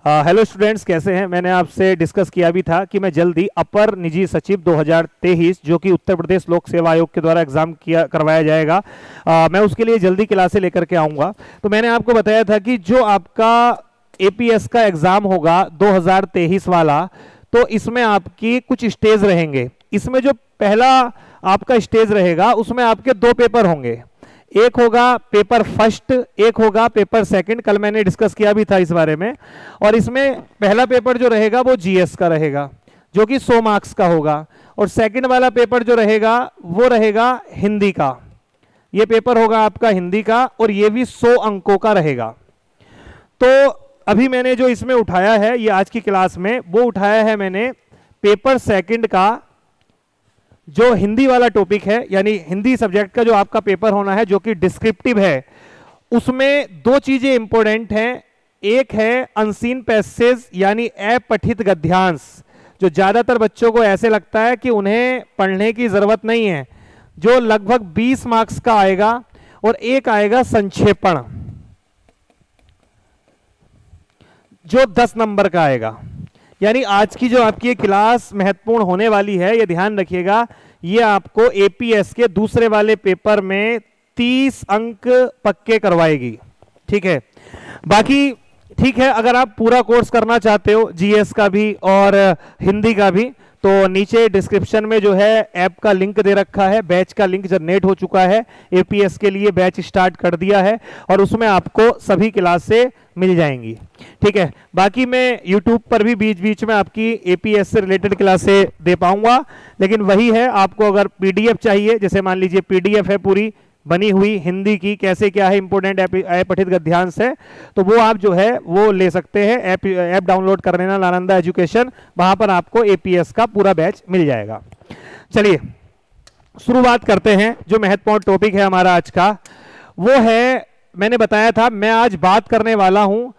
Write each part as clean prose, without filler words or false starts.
Hello students, कैसे हैं। मैंने आपसे डिस्कस किया भी था कि मैं जल्दी अपर निजी सचिव 2023 जो कि उत्तर प्रदेश लोक सेवा आयोग के द्वारा एग्जाम करवाया जाएगा, मैं उसके लिए जल्दी क्लासें लेकर के आऊँगा। तो मैंने आपको बताया था कि जो आपका एपीएस का एग्ज़ाम होगा 2023 वाला, तो इसमें आपकी कुछ स्टेज रहेंगे। इसमें जो पहला आपका स्टेज रहेगा उसमें आपके 2 पेपर होंगे। एक होगा पेपर फर्स्ट, एक होगा पेपर सेकंड। कल मैंने डिस्कस किया भी था इस बारे में। और इसमें पहला पेपर जो रहेगा वो जीएस का रहेगा, जो कि 100 मार्क्स का होगा। और सेकंड वाला पेपर जो रहेगा वो रहेगा हिंदी का। ये पेपर होगा आपका हिंदी का और ये भी 100 अंकों का रहेगा। तो अभी मैंने जो इसमें उठाया है, ये आज की क्लास में वो उठाया है मैंने पेपर सेकंड का जो हिंदी वाला टॉपिक है, यानी हिंदी सब्जेक्ट का जो आपका पेपर होना है जो कि डिस्क्रिप्टिव है। उसमें 2 चीजें इंपॉर्टेंट हैं। एक है अनसीन पैसेज यानी अपठित गद्यांश, जो ज्यादातर बच्चों को ऐसे लगता है कि उन्हें पढ़ने की जरूरत नहीं है, जो लगभग 20 मार्क्स का आएगा। और एक आएगा संक्षेपण जो 10 नंबर का आएगा। यानी आज की जो आपकी ये क्लास महत्वपूर्ण होने वाली है, ये ध्यान रखिएगा, ये आपको एपीएस के दूसरे वाले पेपर में 30 अंक पक्के करवाएगी। ठीक है। बाकी ठीक है, अगर आप पूरा कोर्स करना चाहते हो जीएस का भी और हिंदी का भी, तो नीचे डिस्क्रिप्शन में जो है ऐप का लिंक दे रखा है। बैच का लिंक जनरेट हो चुका है, एपीएस के लिए बैच स्टार्ट कर दिया है और उसमें आपको सभी क्लासें मिल जाएंगी। ठीक है। बाकी मैं यूट्यूब पर भी बीच बीच में आपकी एपीएस से रिलेटेड क्लासें दे पाऊंगा, लेकिन वही है, आपको अगर पीडीएफ चाहिए, जैसे मान लीजिए पीडीएफ है पूरी बनी हुई हिंदी की, कैसे क्या है इंपोर्टेंट अपठित गद्यांश है, तो वो आप जो है वो ले सकते हैं। ऐप डाउनलोड कर लेना, नालंदा एजुकेशन, वहां पर आपको एपीएस का पूरा बैच मिल जाएगा। चलिए शुरुआत करते हैं। जो महत्वपूर्ण टॉपिक है हमारा आज का वो है, मैंने बताया था मैं आज बात करने वाला हूं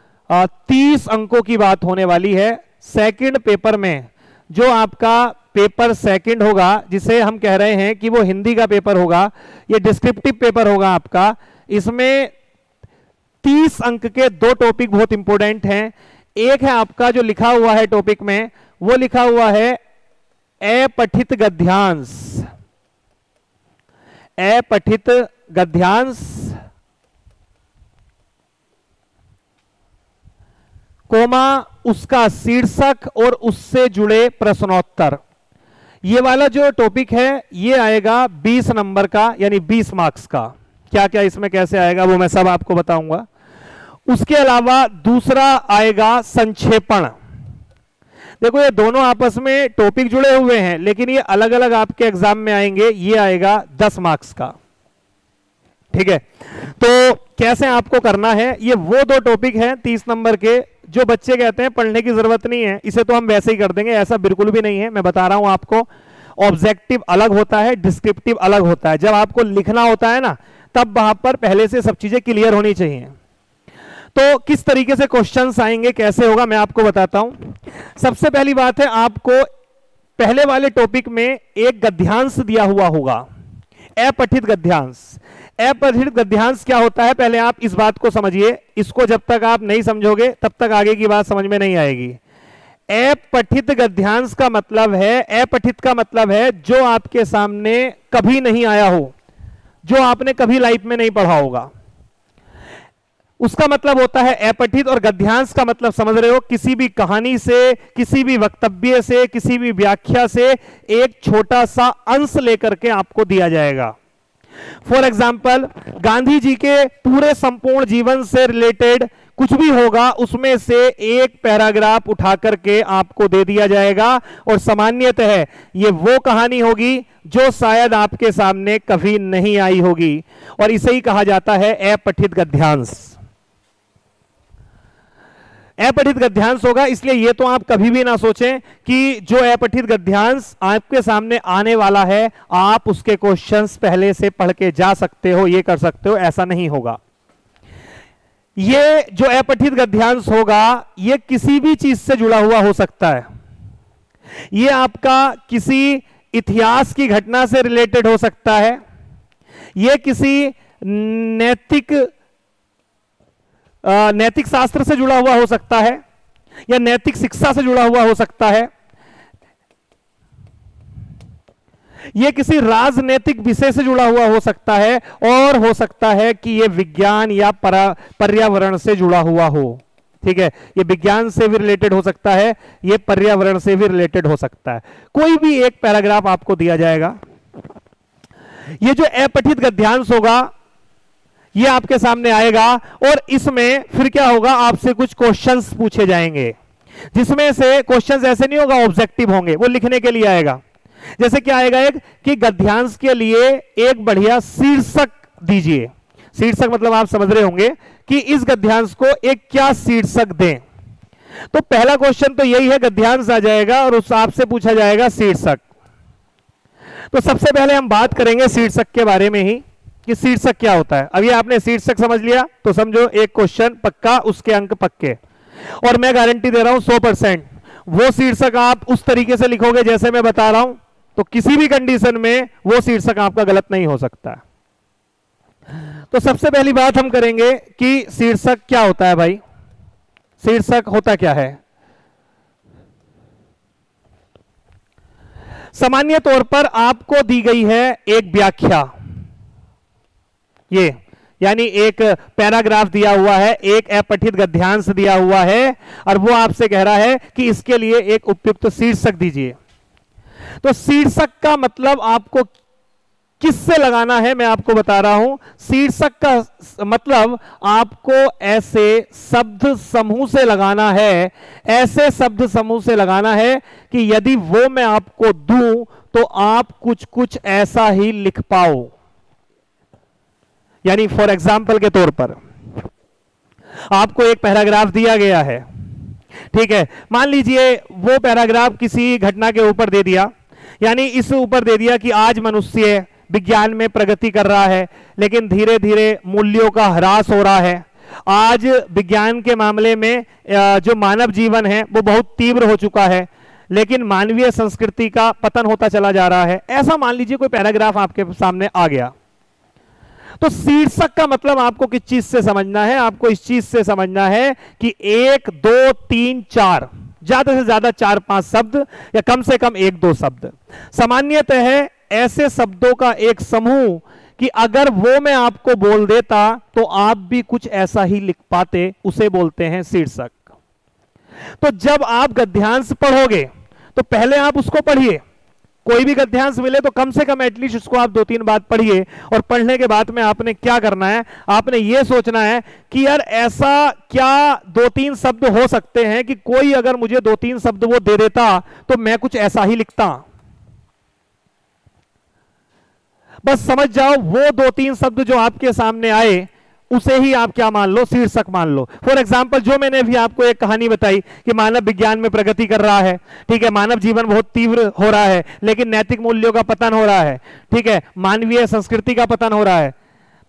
30 अंकों की बात होने वाली है सेकंड पेपर में। जो आपका पेपर सेकंड होगा, जिसे हम कह रहे हैं कि वो हिंदी का पेपर होगा, ये डिस्क्रिप्टिव पेपर होगा आपका। इसमें 30 अंक के 2 टॉपिक बहुत इंपॉर्टेंट हैं। एक है आपका जो लिखा हुआ है टॉपिक में, वो लिखा हुआ है अपठित गद्यांश। अपठित गद्यांश कोमा उसका शीर्षक और उससे जुड़े प्रश्नोत्तर। ये वाला जो टॉपिक है ये आएगा 20 नंबर का, यानी 20 मार्क्स का। क्या क्या इसमें कैसे आएगा वो मैं सब आपको बताऊंगा। उसके अलावा दूसरा आएगा संक्षेपण। देखो ये दोनों आपस में टॉपिक जुड़े हुए हैं, लेकिन ये अलग अलग आपके एग्जाम में आएंगे। ये आएगा 10 मार्क्स का। ठीक है। तो कैसे आपको करना है, ये वो 2 टॉपिक हैं 30 नंबर के, जो बच्चे कहते हैं पढ़ने की जरूरत नहीं है, इसे तो हम वैसे ही कर देंगे। ऐसा बिल्कुल भी नहीं है। मैं बता रहा हूं आपको, ऑब्जेक्टिव अलग होता है, डिस्क्रिप्टिव अलग होता है। जब आपको लिखना होता है ना, तब वहां पर पहले से सब चीजें क्लियर होनी चाहिए। तो किस तरीके से क्वेश्चंस आएंगे, कैसे होगा, मैं आपको बताता हूं। सबसे पहली बात है, आपको पहले वाले टॉपिक में एक गद्यांश दिया हुआ होगा, अपठित गद्यांश। अपठित गद्यांश क्या होता है, पहले आप इस बात को समझिए। इसको जब तक आप नहीं समझोगे तब तक आगे की बात समझ में नहीं आएगी। अपठित गद्यांश का मतलब है, अपठित का मतलब है जो आपके सामने कभी नहीं आया हो, जो आपने कभी लाइफ में नहीं पढ़ा होगा, उसका मतलब होता है अपठित। और गद्यांश का मतलब समझ रहे हो, किसी भी कहानी से, किसी भी वक्तव्य से, किसी भी व्याख्या से एक छोटा सा अंश लेकर के आपको दिया जाएगा। फॉर एग्जाम्पल, गांधी जी के पूरे संपूर्ण जीवन से रिलेटेड कुछ भी होगा, उसमें से एक पैराग्राफ उठा करके आपको दे दिया जाएगा। और सामान्यतः ये वो कहानी होगी जो शायद आपके सामने कभी नहीं आई होगी, और इसे ही कहा जाता है अपठित गद्यांश। अपठित गद्यांश होगा। इसलिए ये तो आप कभी भी ना सोचें कि जो अपठित गद्यांश आपके सामने आने वाला है, आप उसके क्वेश्चंस पहले से पढ़ के जा सकते हो, ये कर सकते हो, ऐसा नहीं होगा। ये जो अपठित गद्यांश होगा, ये किसी भी चीज से जुड़ा हुआ हो सकता है। ये आपका किसी इतिहास की घटना से रिलेटेड हो सकता है, ये किसी नैतिक शास्त्र से जुड़ा हुआ हो सकता है, या नैतिक शिक्षा से जुड़ा हुआ हो सकता है, यह किसी राजनीतिक विषय से जुड़ा हुआ हो सकता है, और हो सकता है कि यह विज्ञान या पर्यावरण से जुड़ा हुआ हो। ठीक है, ये विज्ञान से भी रिलेटेड हो सकता है, ये पर्यावरण से भी रिलेटेड हो सकता है। कोई भी एक पैराग्राफ आपको दिया जाएगा, ये जो अपठित गद्यांश होगा ये आपके सामने आएगा, और इसमें फिर क्या होगा, आपसे कुछ क्वेश्चंस पूछे जाएंगे, जिसमें से क्वेश्चंस ऐसे नहीं होगा ऑब्जेक्टिव होंगे, वो लिखने के लिए आएगा। जैसे क्या आएगा, एक कि गद्यांश के लिए एक बढ़िया शीर्षक दीजिए। शीर्षक मतलब आप समझ रहे होंगे कि इस गद्यांश को एक क्या शीर्षक दें। तो पहला क्वेश्चन तो यही है, गद्यांश आ जाएगा और उस आपसे पूछा जाएगा शीर्षक। तो सबसे पहले हम बात करेंगे शीर्षक के बारे में ही कि शीर्षक क्या होता है। अभी आपने शीर्षक समझ लिया तो समझो एक क्वेश्चन पक्का, उसके अंक पक्के। और मैं गारंटी दे रहा हूं 100% वो शीर्षक आप उस तरीके से लिखोगे जैसे मैं बता रहा हूं, तो किसी भी कंडीशन में वो शीर्षक आपका गलत नहीं हो सकता। तो सबसे पहली बात हम करेंगे कि शीर्षक क्या होता है। भाई शीर्षक होता क्या है? सामान्य तौर पर आपको दी गई है एक व्याख्या, ये यानी एक पैराग्राफ दिया हुआ है, एक अपठित गद्यांश दिया हुआ है, और वो आपसे कह रहा है कि इसके लिए एक उपयुक्त शीर्षक दीजिए। तो शीर्षक का मतलब आपको किससे लगाना है मैं आपको बता रहा हूं। शीर्षक का मतलब आपको ऐसे शब्द समूह से लगाना है, ऐसे शब्द समूह से लगाना है कि यदि वो मैं आपको दूं तो आप कुछ कुछ ऐसा ही लिख पाओ। यानी फॉर एग्जाम्पल के तौर पर आपको एक पैराग्राफ दिया गया है, ठीक है, मान लीजिए वो पैराग्राफ किसी घटना के ऊपर दे दिया, यानी इस ऊपर दे दिया कि आज मनुष्य विज्ञान में प्रगति कर रहा है लेकिन धीरे धीरे मूल्यों का ह्रास हो रहा है। आज विज्ञान के मामले में जो मानव जीवन है वो बहुत तीव्र हो चुका है, लेकिन मानवीय संस्कृति का पतन होता चला जा रहा है। ऐसा मान लीजिए कोई पैराग्राफ आपके सामने आ गया। तो शीर्षक का मतलब आपको किस चीज से समझना है? आपको इस चीज से समझना है कि 1 2 3 4 ज्यादा से ज्यादा 4-5 शब्द या कम से कम 1-2 शब्द, सामान्यतः है ऐसे शब्दों का एक समूह कि अगर वो मैं आपको बोल देता तो आप भी कुछ ऐसा ही लिख पाते, उसे बोलते हैं शीर्षक। तो जब आप गद्यांश पढ़ोगे तो पहले आप उसको पढ़िए, कोई भी गद्यांश मिले तो कम से कम एटलीस्ट उसको आप 2-3 बार पढ़िए, और पढ़ने के बाद में आपने क्या करना है, आपने ये सोचना है कि यार ऐसा क्या 2-3 शब्द हो सकते हैं कि कोई अगर मुझे 2-3 शब्द वो दे देता तो मैं कुछ ऐसा ही लिखता। बस समझ जाओ वो 2-3 शब्द जो आपके सामने आए उसे ही आप क्या मान लो, शीर्षक मान लो। फॉर एग्जाम्पल जो मैंने भी आपको एक कहानी बताई कि मानव विज्ञान में प्रगति कर रहा है, ठीक है, मानव जीवन बहुत तीव्र हो रहा है लेकिन नैतिक मूल्यों का पतन हो रहा है, ठीक है, मानवीय संस्कृति का पतन हो रहा है।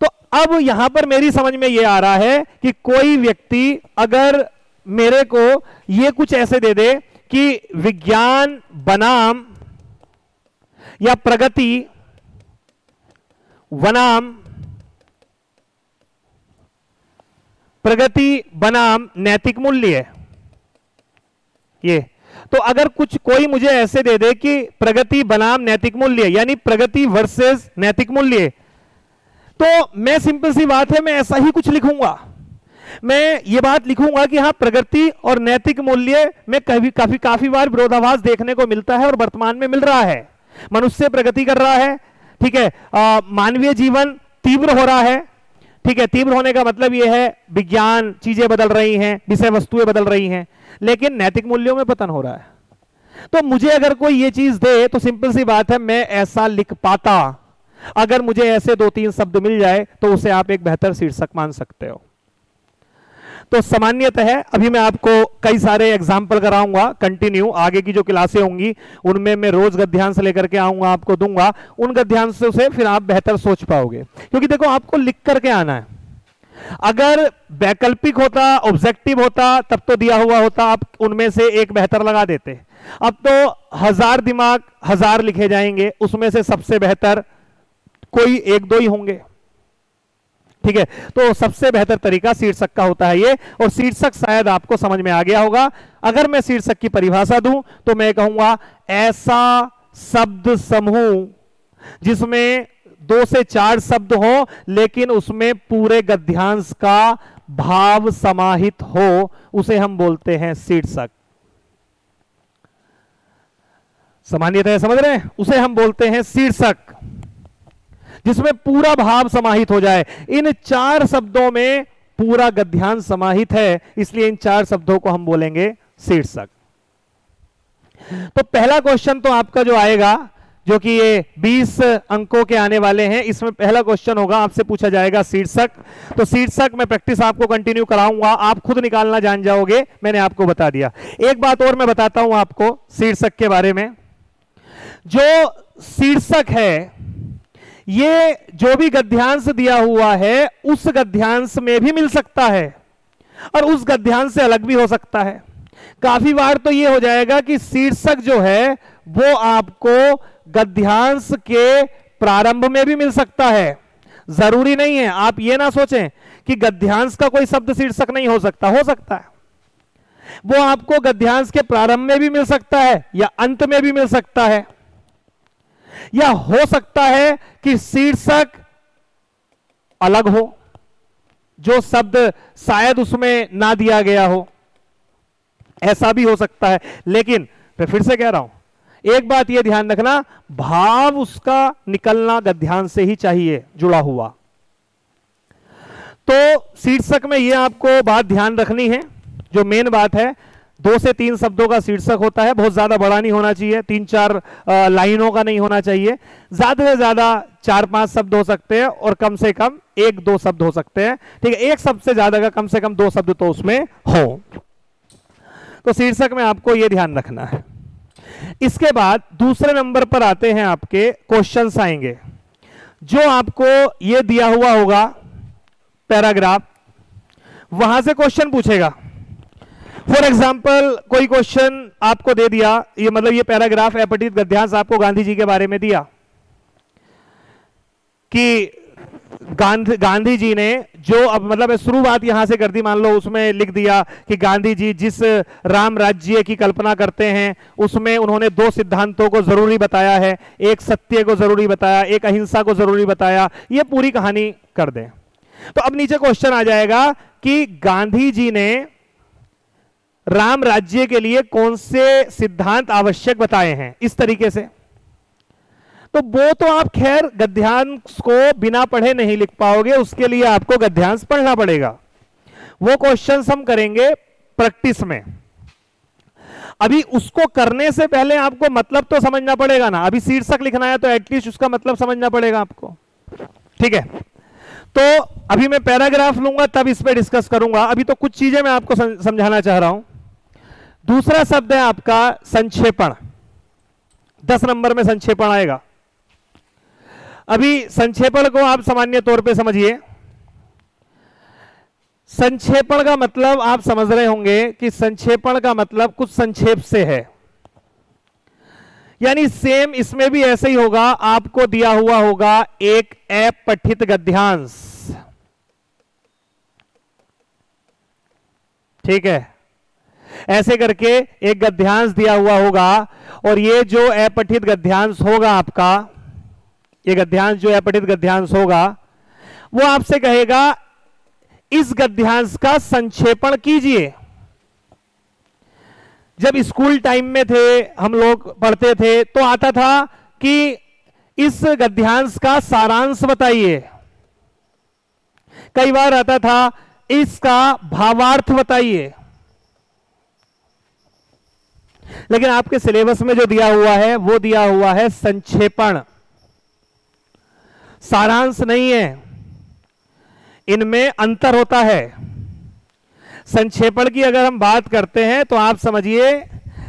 तो अब यहां पर मेरी समझ में यह आ रहा है कि कोई व्यक्ति अगर मेरे को यह कुछ ऐसे दे दे कि विज्ञान बनाम या प्रगति बनाम नैतिक मूल्य, ये तो अगर कुछ कोई मुझे ऐसे दे दे कि प्रगति बनाम नैतिक मूल्य यानी प्रगति वर्सेस नैतिक मूल्य, तो मैं सिंपल सी बात है मैं ऐसा ही कुछ लिखूंगा। मैं ये बात लिखूंगा कि हाँ प्रगति और नैतिक मूल्य में काफी बार विरोधाभास देखने को मिलता है और वर्तमान में मिल रहा है। मनुष्य प्रगति कर रहा है, ठीक है, मानवीय जीवन तीव्र हो रहा है, ठीक है, तीव्र होने का मतलब यह है विज्ञान चीजें बदल रही हैं, विषय वस्तुएं बदल रही हैं, लेकिन नैतिक मूल्यों में पतन हो रहा है। तो मुझे अगर कोई ये चीज दे तो सिंपल सी बात है मैं ऐसा लिख पाता। अगर मुझे ऐसे 2-3 शब्द मिल जाए तो उसे आप एक बेहतर शीर्षक मान सकते हो। तो सामान्यतः अभी मैं आपको कई सारे एग्जाम्पल कराऊंगा, कंटिन्यू आगे की जो क्लासें होंगी उनमें मैं रोज गद्यांश लेकर के आऊंगा, आपको दूंगा, उन गद्यांशों से फिर आप बेहतर सोच पाओगे। क्योंकि देखो आपको लिख करके आना है। अगर वैकल्पिक होता, ऑब्जेक्टिव होता, तब तो दिया हुआ होता, आप उनमें से एक बेहतर लगा देते। अब तो 1000 दिमाग 1000 लिखे जाएंगे, उसमें से सबसे बेहतर कोई 1-2 ही होंगे। ठीक है, तो सबसे बेहतर तरीका शीर्षक का होता है ये, और शीर्षक शायद आपको समझ में आ गया होगा। अगर मैं शीर्षक की परिभाषा दूं तो मैं कहूंगा ऐसा शब्द समूह जिसमें 2 से 4 शब्द हो लेकिन उसमें पूरे गद्यांश का भाव समाहित हो, उसे हम बोलते हैं शीर्षक। सामान्यतः समझ रहे हैं, उसे हम बोलते हैं शीर्षक, जिसमें पूरा भाव समाहित हो जाए। इन 4 शब्दों में पूरा गद्यांश समाहित है, इसलिए इन 4 शब्दों को हम बोलेंगे शीर्षक। तो पहला क्वेश्चन तो आपका जो आएगा, जो कि ये 20 अंकों के आने वाले हैं, इसमें पहला क्वेश्चन होगा, आपसे पूछा जाएगा शीर्षक। तो शीर्षक में प्रैक्टिस आपको कंटिन्यू कराऊंगा, आप खुद निकालना जान जाओगे, मैंने आपको बता दिया। एक बात और मैं बताता हूं आपको शीर्षक के बारे में। जो शीर्षक है, ये जो भी गद्यांश दिया हुआ है उस गद्यांश में भी मिल सकता है और उस गद्यांश से अलग भी हो सकता है। काफी बार तो ये हो जाएगा कि शीर्षक जो है वो आपको गद्यांश के प्रारंभ में भी मिल सकता है, जरूरी नहीं है। आप ये ना सोचें कि गद्यांश का कोई शब्द शीर्षक नहीं हो सकता, हो सकता है। वो आपको गद्यांश के प्रारंभ में भी मिल सकता है या अंत में भी मिल सकता है, या हो सकता है कि शीर्षक अलग हो, जो शब्द शायद उसमें ना दिया गया हो, ऐसा भी हो सकता है। लेकिन मैं फिर से कह रहा हूं, एक बात यह ध्यान रखना, भाव उसका निकलना गद्यांश से ही चाहिए जुड़ा हुआ। तो शीर्षक में यह आपको बात ध्यान रखनी है, जो मेन बात है। 2 से 3 शब्दों का शीर्षक होता है, बहुत ज्यादा बड़ा नहीं होना चाहिए, 3-4 लाइनों का नहीं होना चाहिए, ज्यादा से ज्यादा 4-5 शब्द हो सकते हैं और कम से कम 1-2 शब्द हो सकते हैं। ठीक है, एक शब्द से ज्यादा का कम से कम 2 शब्द तो उसमें हो। तो शीर्षक में आपको यह ध्यान रखना है। इसके बाद दूसरे नंबर पर आते हैं आपके क्वेश्चंस आएंगे, जो आपको यह दिया हुआ होगा पैराग्राफ, वहां से क्वेश्चन पूछेगा। फॉर एग्जाम्पल कोई क्वेश्चन आपको दे दिया, ये मतलब ये पैराग्राफ अपठित गद्यांश आपको गांधी जी के बारे में दिया कि गांधी जी ने जो, अब मतलब शुरुआत यहां से कर दी, मान लो उसमें लिख दिया कि गांधी जी जिस राम राज्य की कल्पना करते हैं उसमें उन्होंने 2 सिद्धांतों को जरूरी बताया है, एक सत्य को जरूरी बताया, एक अहिंसा को जरूरी बताया, ये पूरी कहानी कर दें। तो अब नीचे क्वेश्चन आ जाएगा कि गांधी जी ने राम राज्य के लिए कौन से सिद्धांत आवश्यक बताए हैं, इस तरीके से। तो वो तो आप खैर गद्यांश को बिना पढ़े नहीं लिख पाओगे, उसके लिए आपको गद्यांश पढ़ना पड़ेगा। वो क्वेश्चन हम करेंगे प्रैक्टिस में। अभी उसको करने से पहले आपको मतलब तो समझना पड़ेगा ना। अभी शीर्षक लिखना है तो एटलीस्ट उसका मतलब समझना पड़ेगा आपको। ठीक है, तो अभी मैं पैराग्राफ लूंगा तब इस पे डिस्कस करूंगा। अभी तो कुछ चीजें मैं आपको समझाना चाह रहा हूं। दूसरा शब्द है आपका संक्षेपण। 10 नंबर में संक्षेपण आएगा। अभी संक्षेपण को आप सामान्य तौर पे समझिए। संक्षेपण का मतलब आप समझ रहे होंगे कि संक्षेपण का मतलब कुछ संक्षेप से है, यानी सेम इसमें भी ऐसे ही होगा। आपको दिया हुआ होगा एक अपठित गद्यांश, ठीक है, ऐसे करके एक गद्यांश दिया हुआ होगा और ये जो अपठित गद्यांश होगा आपका, ये गद्यांश जो अपठित गद्यांश होगा वो आपसे कहेगा इस गद्यांश का संक्षेपण कीजिए। जब स्कूल टाइम में थे, हम लोग पढ़ते थे तो आता था कि इस गद्यांश का सारांश बताइए। कई बार आता था इसका भावार्थ बताइए। लेकिन आपके सिलेबस में जो दिया हुआ है वो दिया हुआ है संक्षेपण, सारांश नहीं है। इनमें अंतर होता है। संक्षेपण की अगर हम बात करते हैं तो आप समझिए,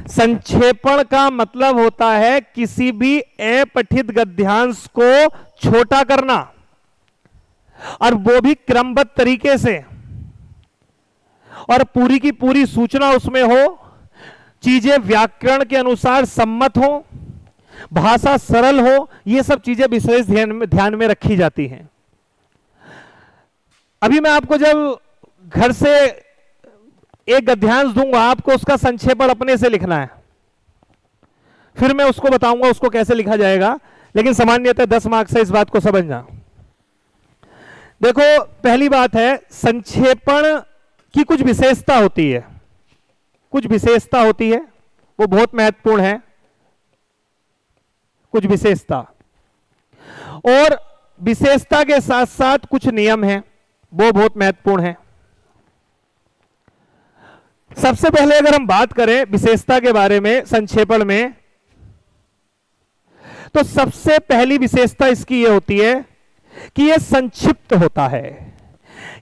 संक्षेपण का मतलब होता है किसी भी अपठित गद्यांश को छोटा करना, और वो भी क्रमबद्ध तरीके से, और पूरी की पूरी सूचना उसमें हो, चीजें व्याकरण के अनुसार सम्मत हो, भाषा सरल हो, ये सब चीजें विशेष ध्यान में रखी जाती हैं। अभी मैं आपको जब घर से एक गद्यांश दूंगा, आपको उसका संक्षेपण अपने से लिखना है, फिर मैं उसको बताऊंगा उसको कैसे लिखा जाएगा, लेकिन सामान्यतः 10 मार्क्स है, इस बात को समझना। देखो, पहली बात है, संक्षेपण की कुछ विशेषता होती है, कुछ विशेषता होती है, वो बहुत महत्वपूर्ण है, कुछ विशेषता, और विशेषता के साथ साथ कुछ नियम हैं, वो बहुत महत्वपूर्ण है। सबसे पहले अगर हम बात करें विशेषता के बारे में संक्षेपण में, तो सबसे पहली विशेषता इसकी यह होती है कि यह संक्षिप्त होता है।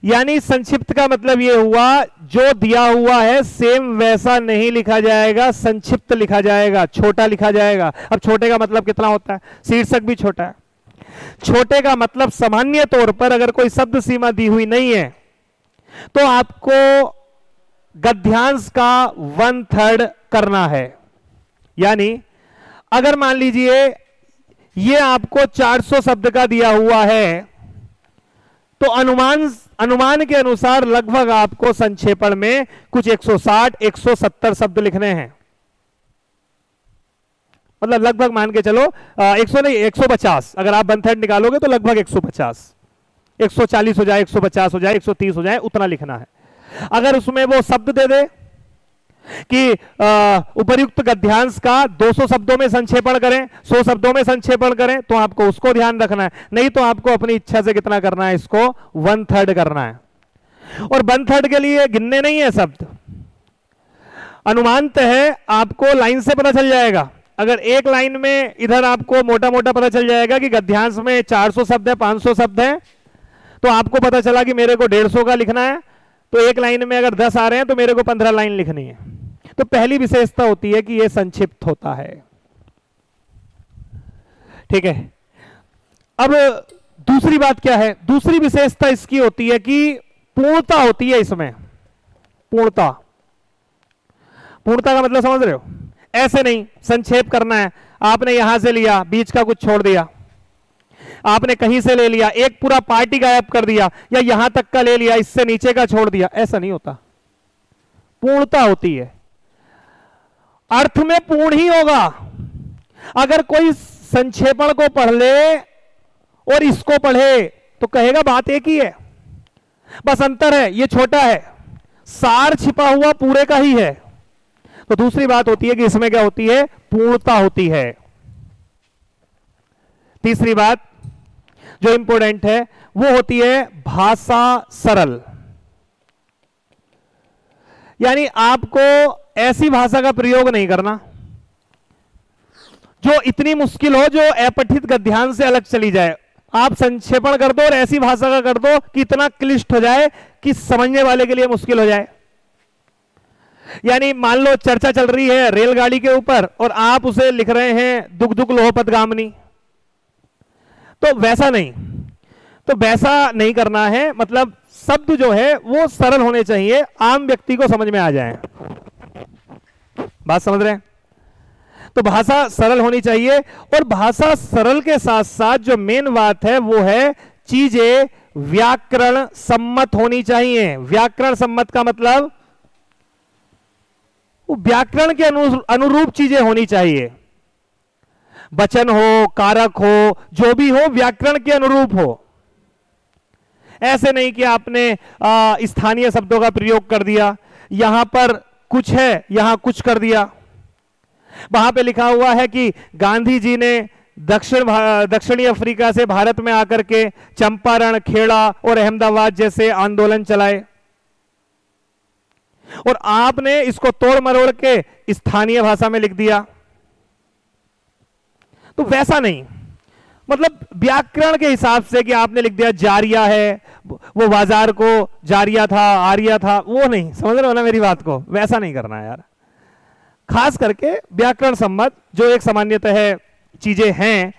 यानी संक्षिप्त का मतलब यह हुआ, जो दिया हुआ है सेम वैसा नहीं लिखा जाएगा, संक्षिप्त लिखा जाएगा, छोटा लिखा जाएगा। अब छोटे का मतलब कितना होता है? शीर्षक भी छोटा है। छोटे का मतलब सामान्य तौर पर अगर कोई शब्द सीमा दी हुई नहीं है तो आपको गद्यांश का 1/3 करना है। यानी अगर मान लीजिए ये आपको 400 शब्द का दिया हुआ है, तो अनुमान के अनुसार लगभग आपको संक्षेपण में कुछ 160-170 शब्द लिखने हैं। मतलब लगभग मान के चलो 100 नहीं 150, अगर आप 1/3 निकालोगे तो लगभग 150, 140 हो जाए, 150 हो जाए, 130 हो जाए, उतना लिखना है। अगर उसमें वो शब्द दे दे कि उपर्युक्त गद्यांश का 200 शब्दों में संक्षेपण करें, 100 शब्दों में संक्षेपण करें, तो आपको उसको ध्यान रखना है। नहीं तो आपको अपनी इच्छा से कितना करना है, इसको 1/3 करना है। और 1/3 के लिए गिनने नहीं है शब्द, अनुमानतः है, आपको लाइन से पता चल जाएगा। अगर एक लाइन में इधर आपको मोटा मोटा पता चल जाएगा कि गद्यांश में 400 शब्द है, 500 शब्द है, तो आपको पता चला कि मेरे को 150 का लिखना है, तो एक लाइन में अगर 10 आ रहे हैं तो मेरे को 15 लाइन लिखनी है। तो पहली विशेषता होती है कि यह संक्षिप्त होता है। ठीक है, अब दूसरी बात क्या है? दूसरी विशेषता इसकी होती है कि पूर्णता होती है इसमें। पूर्णता, पूर्णता का मतलब समझ रहे हो? ऐसे नहीं संक्षेप करना है, आपने यहां से लिया, बीच का कुछ छोड़ दिया, आपने कहीं से ले लिया, एक पूरा पार्टी गायब कर दिया, या यहां तक का ले लिया, इससे नीचे का छोड़ दिया, ऐसा नहीं होता। पूर्णता होती है, अर्थ में पूर्ण ही होगा। अगर कोई संक्षेपण को पढ़ ले और इसको पढ़े तो कहेगा बात एक ही है, बस अंतर है ये छोटा है, सार छिपा हुआ पूरे का ही है। तो दूसरी बात होती है कि इसमें क्या होती है? पूर्णता होती है। तीसरी बात जो इंपॉर्टेंट है वो होती है भाषा सरल। यानी आपको ऐसी भाषा का प्रयोग नहीं करना जो इतनी मुश्किल हो, जो अपठित गद्यांश से अलग चली जाए। आप संक्षेपण कर दो और ऐसी भाषा का कर दो कि इतना क्लिष्ट हो जाए कि समझने वाले के लिए मुश्किल हो जाए। यानी मान लो चर्चा चल रही है रेलगाड़ी के ऊपर और आप उसे लिख रहे हैं दुख दुख लोहपतगामिनी, तो वैसा नहीं, तो वैसा नहीं करना है। मतलब शब्द जो है वो सरल होने चाहिए, आम व्यक्ति को समझ में आ जाए। बात समझ रहे हैं? तो भाषा सरल होनी चाहिए, और भाषा सरल के साथ साथ जो मेन बात है वो है चीजें व्याकरण सम्मत होनी चाहिए। व्याकरण सम्मत का मतलब वो व्याकरण के अनुरूप चीजें होनी चाहिए। वचन हो, कारक हो, जो भी हो व्याकरण के अनुरूप हो। ऐसे नहीं कि आपने स्थानीय शब्दों का प्रयोग कर दिया, यहां पर कुछ है यहां कुछ कर दिया। वहां पे लिखा हुआ है कि गांधी जी ने दक्षिणी अफ्रीका से भारत में आकर के चंपारण, खेड़ा और अहमदाबाद जैसे आंदोलन चलाए, और आपने इसको तोड़ मरोड़ के स्थानीय भाषा में लिख दिया। तो वैसा नहीं, मतलब व्याकरण के हिसाब से कि आपने लिख दिया जारिया है, वो बाजार को जारिया था, आरिया था, वो नहीं। समझ रहे हो ना मेरी बात को? वैसा नहीं करना यार। खास करके व्याकरण सम्मत जो एक सामान्यतः है चीजें हैं,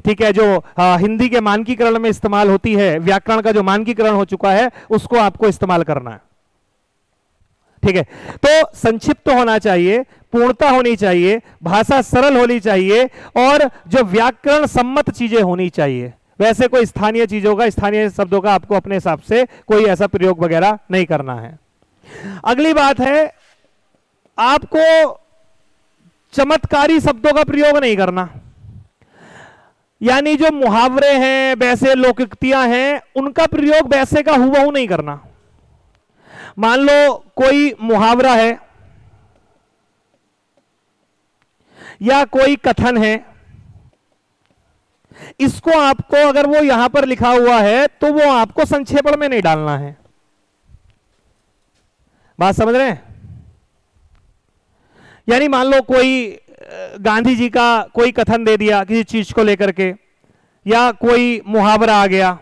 ठीक है, जो हिंदी के मानकीकरण में इस्तेमाल होती है, व्याकरण का जो मानकीकरण हो चुका है उसको आपको इस्तेमाल करना है। ठीक है, तो संक्षिप्त होना चाहिए, पूर्णता होनी चाहिए, भाषा सरल होनी चाहिए, और जो व्याकरण सम्मत चीजें होनी चाहिए वैसे कोई स्थानीय चीजों का, स्थानीय शब्दों का आपको अपने हिसाब से कोई ऐसा प्रयोग वगैरह नहीं करना है। अगली बात है, आपको चमत्कारी शब्दों का प्रयोग नहीं करना, यानी जो मुहावरे हैं, वैसे लोकोक्तियां हैं, उनका प्रयोग वैसे का हुबहू नहीं करना। मान लो कोई मुहावरा है या कोई कथन है, इसको आपको अगर वो यहां पर लिखा हुआ है तो वो आपको संक्षेपण में नहीं डालना है। बात समझ रहे हैं? यानी मान लो कोई गांधी जी का कोई कथन दे दिया किसी चीज को लेकर के, या कोई मुहावरा आ गया,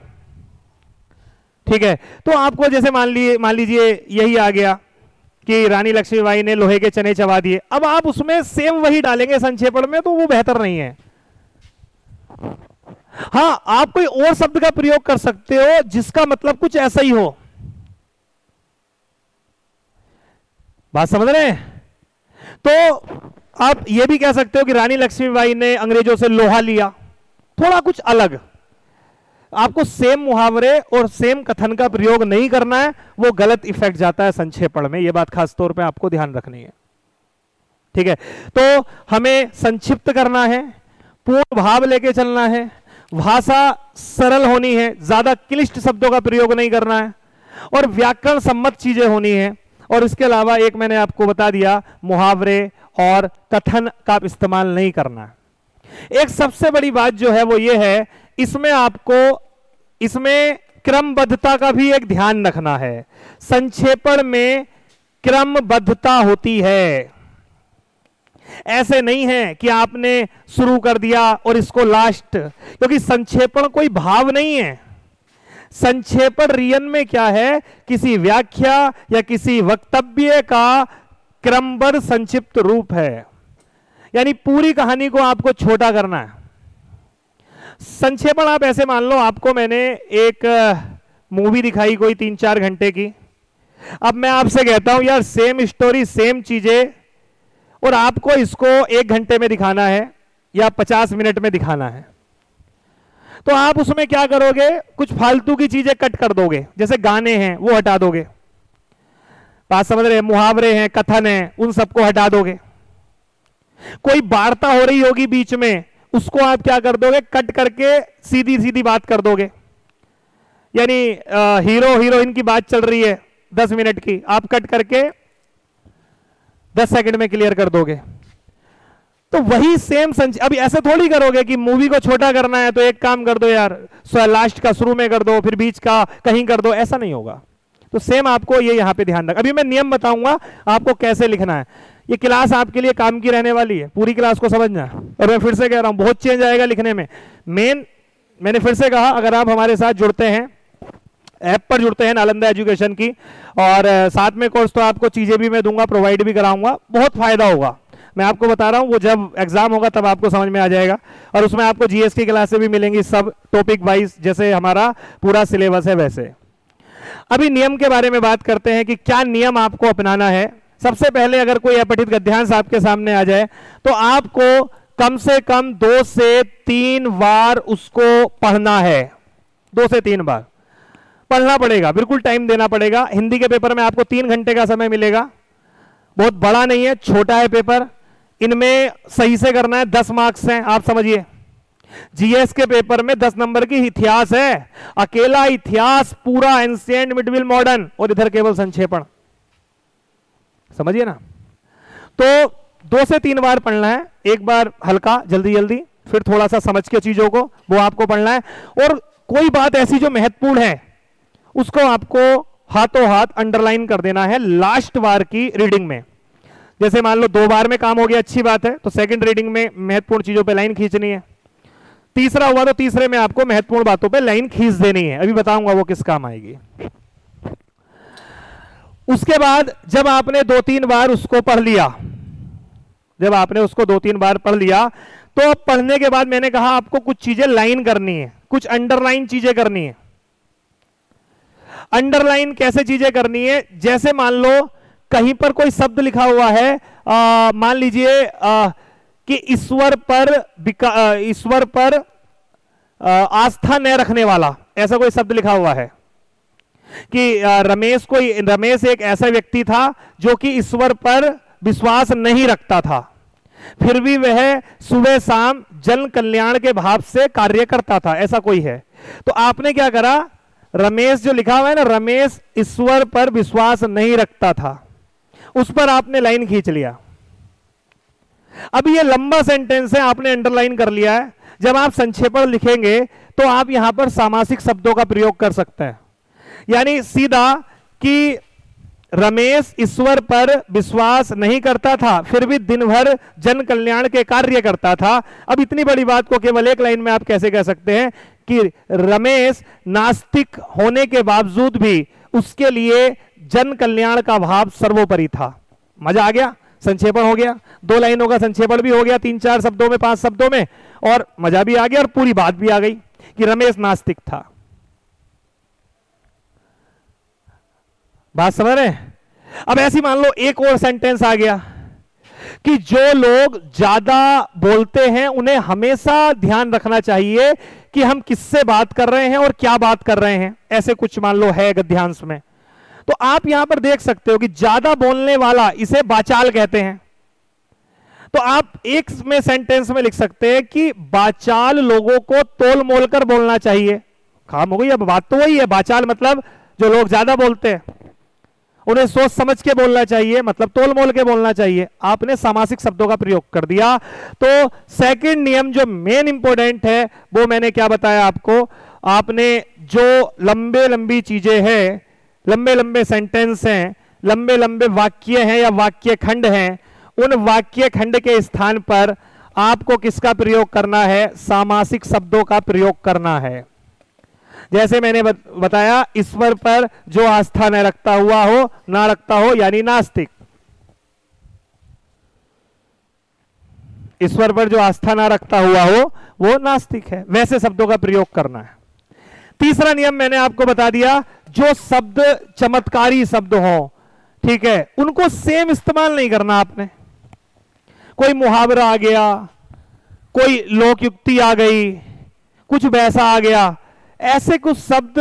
ठीक है, तो आपको जैसे मान लीजिए यही आ गया कि रानी लक्ष्मीबाई ने लोहे के चने चबा दिए, अब आप उसमें सेम वही डालेंगे संक्षेपण में तो वो बेहतर नहीं है। हां, आप कोई और शब्द का प्रयोग कर सकते हो जिसका मतलब कुछ ऐसा ही हो। बात समझ रहे हैं? तो आप ये भी कह सकते हो कि रानी लक्ष्मीबाई ने अंग्रेजों से लोहा लिया, थोड़ा कुछ अलग। आपको सेम मुहावरे और सेम कथन का प्रयोग नहीं करना है, वो गलत इफेक्ट जाता है संक्षेपण में। यह बात खास तौर पे आपको ध्यान रखनी है, ठीक है। तो हमें संक्षिप्त करना है, पूर्ण भाव लेके चलना है, भाषा सरल होनी है, ज्यादा क्लिष्ट शब्दों का प्रयोग नहीं करना है, और व्याकरण सम्मत चीजें होनी है। और इसके अलावा एक मैंने आपको बता दिया, मुहावरे और कथन का इस्तेमाल नहीं करना है। एक सबसे बड़ी बात जो है वो ये है, इसमें आपको इसमें क्रमबद्धता का भी एक ध्यान रखना है। संक्षेपण में क्रमबद्धता होती है, ऐसे नहीं है कि आपने शुरू कर दिया और इसको लास्ट, क्योंकि संक्षेपण कोई भाव नहीं है। संक्षेपण रियन में क्या है, किसी व्याख्या या किसी वक्तव्य का क्रमबद्ध संक्षिप्त रूप है, यानी पूरी कहानी को आपको छोटा करना है। संक्षेपण आप ऐसे मान लो, आपको मैंने एक मूवी दिखाई कोई 3-4 घंटे की, अब मैं आपसे कहता हूं यार सेम स्टोरी सेम चीजें, और आपको इसको 1 घंटे में दिखाना है या 50 मिनट में दिखाना है, तो आप उसमें क्या करोगे, कुछ फालतू की चीजें कट कर दोगे, जैसे गाने हैं वो हटा दोगे, बात समझ रहे हैं, मुहावरे हैं, कथन हैं, उन सबको हटा दोगे। कोई वार्ता हो रही होगी बीच में, उसको आप क्या कर दोगे, कट करके सीधी सीधी बात कर दोगे। यानी हीरो हीरोइन की बात चल रही है 10 मिनट की, आप कट करके 10 सेकंड में क्लियर कर दोगे। तो वही सेम अभी ऐसे थोड़ी करोगे कि मूवी को छोटा करना है तो एक काम कर दो यार, लास्ट का शुरू में कर दो, फिर बीच का कहीं कर दो, ऐसा नहीं होगा। तो सेम आपको ये यहां पे ध्यान रख। अभी मैं नियम बताऊंगा आपको कैसे लिखना है। ये क्लास आपके लिए काम की रहने वाली है, पूरी क्लास को समझना। और मैं फिर से कह रहा हूं, बहुत चेंज आएगा लिखने में। मैंने फिर से कहा, अगर आप हमारे साथ जुड़ते हैं, ऐप पर जुड़ते हैं नालंदा एजुकेशन की, और साथ में कोर्स तो आपको चीजें भी मैं दूंगा, प्रोवाइड भी कराऊंगा, बहुत फायदा होगा। मैं आपको बता रहा हूं, वो जब एग्जाम होगा तब आपको समझ में आ जाएगा। और उसमें आपको जीएस की क्लासें भी मिलेंगी, सब टॉपिक वाइज, जैसे हमारा पूरा सिलेबस है वैसे। अभी नियम के बारे में बात करते हैं कि क्या नियम आपको अपनाना है। सबसे पहले अगर कोई अपठित गद्यांश आपके सामने आ जाए तो आपको कम से कम 2 से 3 बार उसको पढ़ना है। 2 से 3 बार पढ़ना पड़ेगा, बिल्कुल टाइम देना पड़ेगा। हिंदी के पेपर में आपको 3 घंटे का समय मिलेगा, बहुत बड़ा नहीं है, छोटा है पेपर। इनमें सही से करना है, 10 मार्क्स हैं, आप समझिए। जीएस के पेपर में 10 नंबर की इतिहास है, अकेला इतिहास पूरा, एंशिएंट, मिडिल, मॉडर्न, और इधर केवल संक्षेपण, समझिए ना। तो 2 से 3 बार पढ़ना है, एक बार हल्का जल्दी जल्दी, फिर थोड़ा सा समझ के चीजों को वो आपको पढ़ना है। और कोई बात ऐसी जो महत्वपूर्ण है उसको आपको हाथों हाथ अंडरलाइन कर देना है लास्ट बार की रीडिंग में। जैसे मान लो 2 बार में काम हो गया, अच्छी बात है, तो सेकंड रीडिंग में महत्वपूर्ण चीजों पे लाइन खींचनी है। तीसरा हुआ तो तीसरे में आपको महत्वपूर्ण बातों पे लाइन खींच देनी है, अभी बताऊंगा वो किस काम आएगी। उसके बाद जब आपने 2-3 बार उसको पढ़ लिया, जब आपने उसको 2-3 बार पढ़ लिया, तो अब पढ़ने के बाद मैंने कहा आपको कुछ चीजें लाइन करनी है, कुछ अंडरलाइन चीजें करनी है। अंडरलाइन कैसे चीजें करनी है, जैसे मान लो कहीं पर कोई शब्द लिखा हुआ है, मान लीजिए कि ईश्वर पर आस्था न रखने वाला, ऐसा कोई शब्द लिखा हुआ है कि रमेश एक ऐसा व्यक्ति था जो कि ईश्वर पर विश्वास नहीं रखता था, फिर भी वह सुबह शाम जन कल्याण के भाव से कार्य करता था, ऐसा कोई है। तो आपने क्या करा, रमेश जो लिखा हुआ है ना, रमेश ईश्वर पर विश्वास नहीं रखता था, उस पर आपने लाइन खींच लिया। अब ये लंबा सेंटेंस है, आपने अंडरलाइन कर लिया है। जब आप संक्षेपण लिखेंगे तो आप यहां पर सामासिक शब्दों का प्रयोग कर सकते हैं, यानी सीधा कि रमेश ईश्वर पर विश्वास नहीं करता था, फिर भी दिन भर जन कल्याण के कार्य करता था। अब इतनी बड़ी बात को केवल एक लाइन में आप कैसे कह सकते हैं कि रमेश नास्तिक होने के बावजूद भी उसके लिए जन कल्याण का भाव सर्वोपरि था। मजा आ गया, संक्षेपण हो गया, 2 लाइनों का संक्षेपण भी हो गया, 3-4 शब्दों में, 5 शब्दों में, और मजा भी आ गया और पूरी बात भी आ गई कि रमेश नास्तिक था। बात समझ रहे हैं? अब ऐसी मान लो एक और सेंटेंस आ गया कि जो लोग ज्यादा बोलते हैं उन्हें हमेशा ध्यान रखना चाहिए कि हम किससे बात कर रहे हैं और क्या बात कर रहे हैं, ऐसे कुछ मान लो है गद्यांश में। तो आप यहां पर देख सकते हो कि ज्यादा बोलने वाला इसे वाचाल कहते हैं। तो आप एक में सेंटेंस में लिख सकते हैं कि वाचाल लोगों को तोल मोल कर बोलना चाहिए। काम हो गई, अब बात तो वही है। वाचाल मतलब जो लोग ज्यादा बोलते हैं उन्हें सोच समझ के बोलना चाहिए, मतलब तोल मोल के बोलना चाहिए। आपने सामासिक शब्दों का प्रयोग कर दिया। तो सेकंड नियम जो मेन इंपॉर्टेंट है वो मैंने क्या बताया आपको, आपने जो लंबे लंबी चीजें हैं, लंबे लंबे सेंटेंस हैं, लंबे लंबे वाक्य हैं या वाक्य खंड हैं, उन वाक्य खंड के स्थान पर आपको किसका प्रयोग करना है, सामासिक शब्दों का प्रयोग करना है। जैसे मैंने बताया, ईश्वर पर जो आस्था न रखता हुआ हो, ना रखता हो, यानी नास्तिक। ईश्वर पर जो आस्था ना रखता हुआ हो वो नास्तिक है, वैसे शब्दों का प्रयोग करना है। तीसरा नियम मैंने आपको बता दिया, जो शब्द चमत्कारी शब्द हो, ठीक है, उनको सेम इस्तेमाल नहीं करना आपने। कोई मुहावरा आ गया, कोई लोकयुक्ति आ गई, कुछ वैसा आ गया, ऐसे कुछ शब्द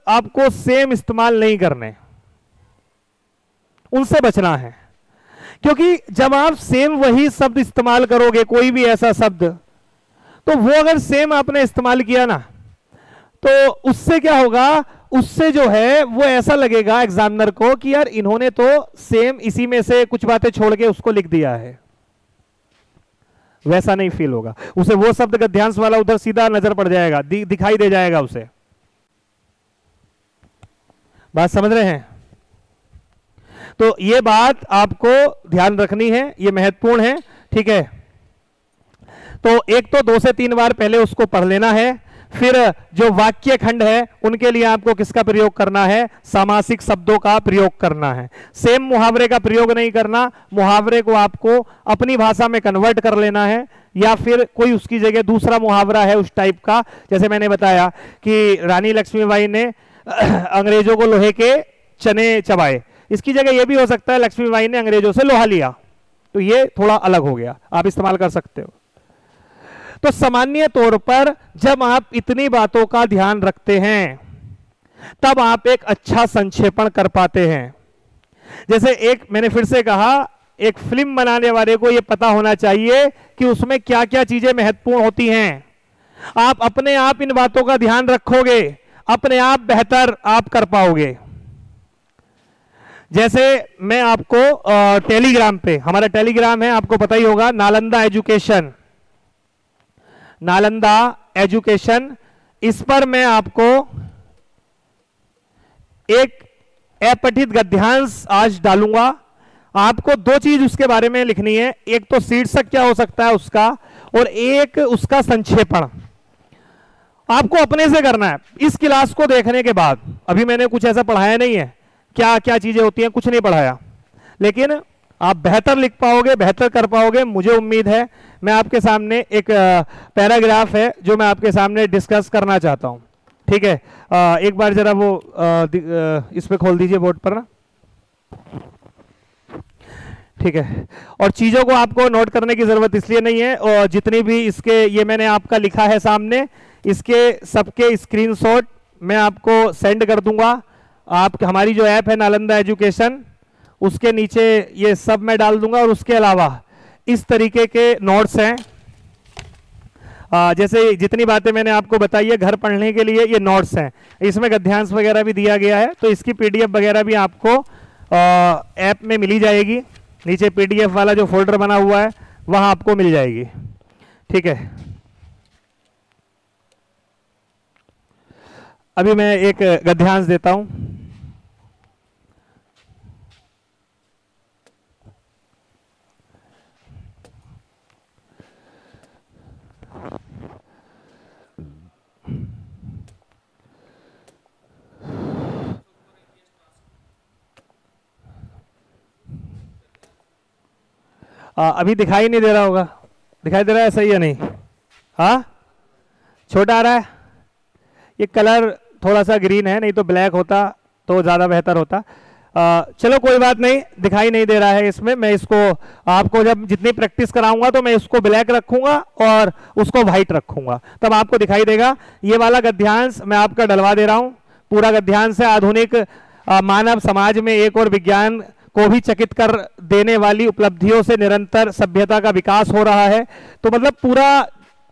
आपको सेम इस्तेमाल नहीं करने, उनसे बचना है। क्योंकि जब आप सेम वही शब्द इस्तेमाल करोगे, कोई भी ऐसा शब्द, तो वो अगर सेम आपने इस्तेमाल किया ना, तो उससे क्या होगा, उससे जो है वो ऐसा लगेगा एग्जामिनर को कि यार इन्होंने तो सेम इसी में से कुछ बातें छोड़ के उसको लिख दिया है। वैसा नहीं फील होगा उसे, वो शब्द गद्यांश वाला उधर सीधा नजर पड़ जाएगा, दिखाई दे जाएगा उसे। बात समझ रहे हैं? तो ये बात आपको ध्यान रखनी है, ये महत्वपूर्ण है, ठीक है। तो एक तो 2 से 3 बार पहले उसको पढ़ लेना है। फिर जो वाक्य खंड है उनके लिए आपको किसका प्रयोग करना है, सामासिक शब्दों का प्रयोग करना है। सेम मुहावरे का प्रयोग नहीं करना, मुहावरे को आपको अपनी भाषा में कन्वर्ट कर लेना है, या फिर कोई उसकी जगह दूसरा मुहावरा है उस टाइप का। जैसे मैंने बताया कि रानी लक्ष्मीबाई ने अंग्रेजों को लोहे के चने चबाए, इसकी जगह यह भी हो सकता है लक्ष्मीबाई ने अंग्रेजों से लोहा लिया, तो ये थोड़ा अलग हो गया, आप इस्तेमाल कर सकते हो। तो सामान्य तौर पर जब आप इतनी बातों का ध्यान रखते हैं तब आप एक अच्छा संक्षेपण कर पाते हैं। जैसे एक मैंने फिर से कहा, एक फिल्म बनाने वाले को यह पता होना चाहिए कि उसमें क्या क्या चीजें महत्वपूर्ण होती हैं। आप अपने आप इन बातों का ध्यान रखोगे, अपने आप बेहतर आप कर पाओगे। जैसे मैं आपको टेलीग्राम पे, हमारा टेलीग्राम है आपको पता ही होगा, नालंदा एजुकेशन, नालंदा एजुकेशन, इस पर मैं आपको एक अपठित गद्यांश आज डालूंगा। आपको 2 चीज उसके बारे में लिखनी है, एक तो शीर्षक क्या हो सकता है उसका, और एक उसका संक्षेपण। आपको अपने से करना है इस क्लास को देखने के बाद। अभी मैंने कुछ ऐसा पढ़ाया नहीं है, क्या क्या चीजें होती हैं कुछ नहीं पढ़ाया, लेकिन आप बेहतर लिख पाओगे, बेहतर कर पाओगे, मुझे उम्मीद है। मैं आपके सामने एक पैराग्राफ है जो मैं आपके सामने डिस्कस करना चाहता हूं, ठीक है। एक बार जरा वो इस पे खोल दीजिए बोर्ड पर ना, ठीक है। और चीजों को आपको नोट करने की जरूरत इसलिए नहीं है, और जितनी भी इसके ये मैंने आपका लिखा है सामने, इसके सबके स्क्रीनशॉट मैं आपको सेंड कर दूंगा। आप हमारी जो ऐप है नालंदा एजुकेशन, उसके नीचे ये सब मैं डाल दूंगा। और उसके अलावा इस तरीके के नोट्स हैं, जैसे जितनी बातें मैंने आपको बताई है घर पढ़ने के लिए, ये नोट्स हैं। इसमें गद्यांश वगैरह भी दिया गया है, तो इसकी पीडीएफ वगैरह भी आपको ऐप में मिली जाएगी। नीचे पीडीएफ वाला जो फोल्डर बना हुआ है वहां आपको मिल जाएगी। ठीक है, अभी मैं एक गद्यांश देता हूं। अभी दिखाई नहीं दे रहा होगा, दिखाई दे रहा है सही या नहीं? हाँ, छोटा आ रहा है। ये कलर थोड़ा सा ग्रीन है, नहीं तो ब्लैक होता तो ज़्यादा बेहतर होता। चलो कोई बात नहीं, दिखाई नहीं दे रहा है इसमें। मैं इसको आपको जब जितनी प्रैक्टिस कराऊंगा तो मैं इसको ब्लैक रखूंगा और उसको व्हाइट रखूंगा, तब आपको दिखाई देगा। ये वाला गद्यांश मैं आपका डलवा दे रहा हूँ। पूरा गद्यांश है आधुनिक मानव समाज में एक और विज्ञान को भी चकित कर देने वाली उपलब्धियों से निरंतर सभ्यता का विकास हो रहा है। तो मतलब पूरा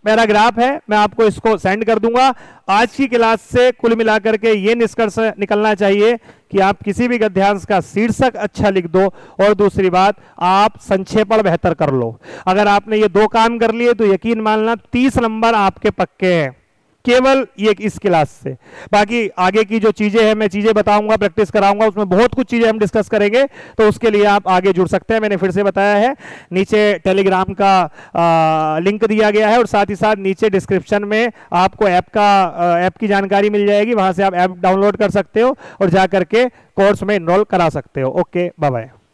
पैराग्राफ है, मैं आपको इसको सेंड कर दूंगा। आज की क्लास से कुल मिलाकर के ये निष्कर्ष निकलना चाहिए कि आप किसी भी गद्यांश का शीर्षक अच्छा लिख दो, और दूसरी बात आप संक्षेपण बेहतर कर लो। अगर आपने ये 2 काम कर लिए तो यकीन मानना 30 नंबर आपके पक्के हैं, केवल ये इस क्लास से। बाकी आगे की जो चीजें हैं मैं चीजें बताऊंगा, प्रैक्टिस कराऊंगा, उसमें बहुत कुछ चीजें हम डिस्कस करेंगे, तो उसके लिए आप आगे जुड़ सकते हैं। मैंने फिर से बताया है, नीचे टेलीग्राम का लिंक दिया गया है, और साथ ही साथ नीचे डिस्क्रिप्शन में आपको ऐप की जानकारी मिल जाएगी। वहां से आप ऐप डाउनलोड कर सकते हो और जा करके कोर्स में इनरोल करा सकते हो। Okay, bye bye.